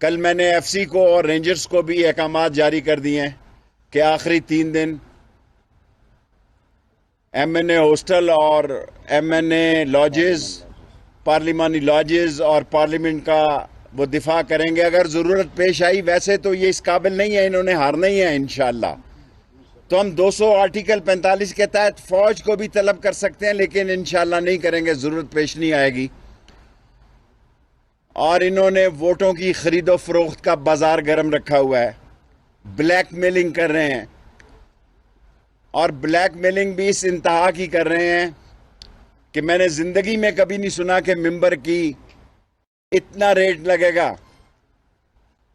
کل میں نے ایف سی کو اور رینجرز کو بھی احکامات جاری کر دیے ہیں کہ آخری 3 دن ایم این اے ہاسٹل اور ایم این اے لاجز، پارلیمانی لاجز اور پارلیمنٹ کا وہ دفاع کریں گے اگر ضرورت پیش آئی۔ ویسے تو یہ اس قابل نہیں ہے، انہوں نے ہارنا ہی ہے انشاءاللہ۔ تو ہم 200 آرٹیکل 45 کے تحت فوج کو بھی طلب کر سکتے ہیں، لیکن انشاءاللہ نہیں کریں گے، ضرورت پیش نہیں آئے گی۔ اور انہوں نے ووٹوں کی خرید و فروخت کا بازار گرم رکھا ہوا ہے، بلیک میلنگ کر رہے ہیں، اور بلیک میلنگ بھی اس انتہا کی کر رہے ہیں کہ میں نے زندگی میں کبھی نہیں سنا کہ ممبر کی اتنا ریٹ لگے گا۔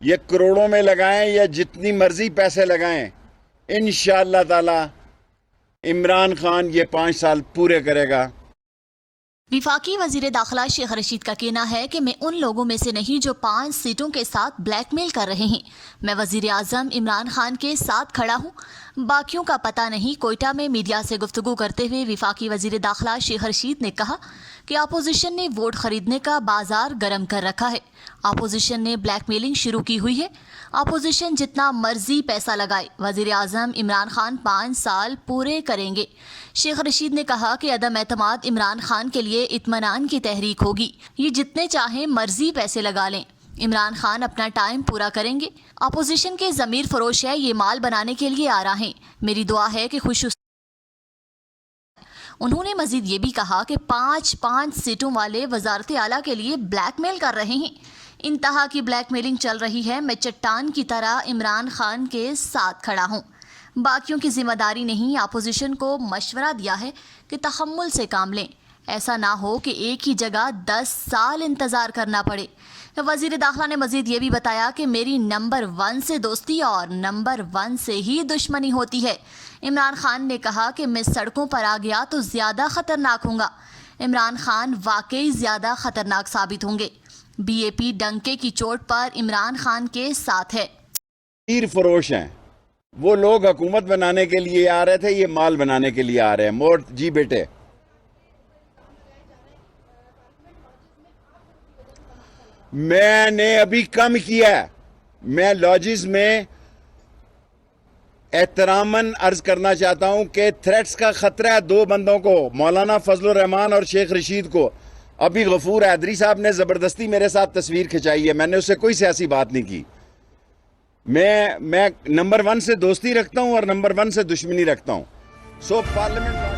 یہ کروڑوں میں لگائیں یا جتنی مرضی پیسے لگائیں، انشاءاللہ تعالی عمران خان یہ 5 سال پورے کرے گا۔ وفاقی وزیر داخلہ شیخ رشید کا کہنا ہے کہ میں ان لوگوں میں سے نہیں جو 5 سیٹوں کے ساتھ بلیک میل کر رہے ہیں۔ میں وزیر اعظم عمران خان کے ساتھ کھڑا ہوں، باقیوں کا پتہ نہیں۔ کوئٹہ میں میڈیا سے گفتگو کرتے ہوئے وفاقی وزیر داخلہ شیخ رشید نے کہا کہ اپوزیشن نے ووٹ خریدنے کا بازار گرم کر رکھا ہے، اپوزیشن نے بلیک میلنگ شروع کی ہوئی ہے، اپوزیشن جتنا مرضی پیسہ لگائے، وزیر اعظم عمران خان 5 سال پورے کریں گے۔ شیخ رشید نے کہا کہ عدم اعتماد عمران خان کے لیے اطمینان کی تحریک ہوگی، یہ جتنے چاہیں مرضی پیسے لگا لیں، عمران خان اپنا ٹائم پورا کریں گے۔ اپوزیشن کے ضمیر فروش ہے، یہ مال بنانے کے لیے آ رہے ہیں، میری دعا ہے کہ خوش۔ انہوں نے مزید یہ بھی کہا کہ 5 سیٹوں والے وزارت اعلیٰ کے لیے بلیک میل کر رہے ہیں، انتہا کی بلیک میلنگ چل رہی ہے۔ میں چٹان کی طرح عمران خان کے ساتھ کھڑا ہوں، باقیوں کی ذمہ داری نہیں۔ اپوزیشن کو مشورہ دیا ہے کہ تحمل سے کام لیں، ایسا نہ ہو کہ ایک ہی جگہ 10 سال انتظار کرنا پڑے۔ وزیر داخلہ نے مزید یہ بھی بتایا کہ میری نمبر 1 سے دوستی اور نمبر 1 سے ہی دشمنی ہوتی ہے۔ عمران خان نے کہا کہ میں سڑکوں پر آ گیا تو زیادہ خطرناک ہوں گا۔ عمران خان واقعی زیادہ خطرناک ثابت ہوں گے۔ بی اے پی ڈنکے کی چوٹ پر عمران خان کے ساتھ ہے۔ تیر فروش ہیں وہ لوگ، حکومت بنانے کے لیے آ رہے تھے، یہ مال بنانے کے لیے آ رہے ہیں۔ مور جی بیٹے، میں نے ابھی کم کیا ہے۔ میں لاجز میں احتراماً عرض کرنا چاہتا ہوں کہ تھریٹس کا خطرہ ہے 2 بندوں کو، مولانا فضل الرحمان اور شیخ رشید کو۔ ابھی غفور حیدری صاحب نے زبردستی میرے ساتھ تصویر کھچائی ہے، میں نے اس سے کوئی سیاسی بات نہیں کی۔ میں نمبر 1 سے دوستی رکھتا ہوں اور نمبر 1 سے دشمنی رکھتا ہوں۔ پارلیمنٹ